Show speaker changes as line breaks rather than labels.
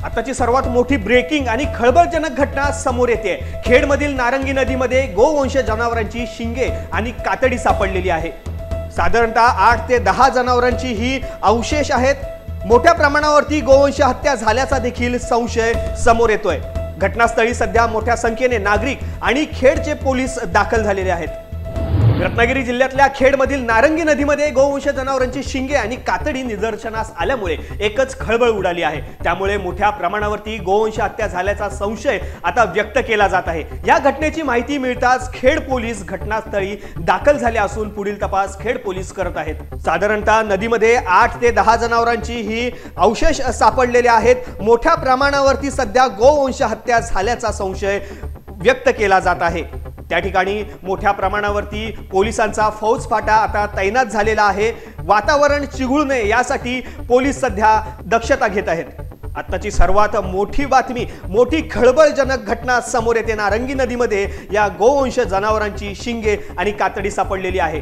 आताची सर्वात मोठी ब्रेकिंग आणि खळबळजनक घटना समोर येते। खेडमधील नारंगी नदीमध्ये गोवंश जनावरांची शिंगे आणि कातडी सापडलेली आहे। साधारणतः 8 ते 10 जनावरांची ही अवशेष आहेत। मोठ्या प्रमाणावरती गोवंश हत्या झाल्याचा देखील संशय समोर येतोय। घटनास्थळी सध्या मोठ्या संख्येने नागरिक आणि खेडचे पोलीस दाखल झालेले आहेत। रत्नागिरी जिल्ह्यातल्या खेडमधील नारंगी नदीमध्ये गोवंश जनावरांची शिंगे आणि कातडी निदर्शनास आल्यामुळे एकच खळबळ उडाली आहे। त्यामुळे मोठ्या प्रमाणावरती गोवंश हत्या झाल्याचा संशय आता व्यक्त केला जात आहे। या घटनेची माहिती मिळताच खेड पोलीस घटनास्थळी दाखल झाले असून पुढील तपास खेड पोलीस करत आहेत। साधारणतः नदीमध्ये 8 ते 10 जनावरांची ही अवशेष सापडलेले आहेत। मोठ्या प्रमाणावरती सध्या गोवंश हत्या झाल्याचा संशय व्यक्त केला जात आहे। त्या ठिकाणी मोठ्या प्रमाणावरती पोलिसांचा फौजफाटा आता तैनात झालेला आहे। वातावरण चिघळू नये यासाठी पोलीस सध्या दक्षता घेत आहेत। आताची सर्वात मोठी बातमी, मोठी खळबळजनक घटना समोर येते। नारंगी नदीमध्ये या गोवंश जनावरांची शिंगे आणि कातडी सापडलेली आहे।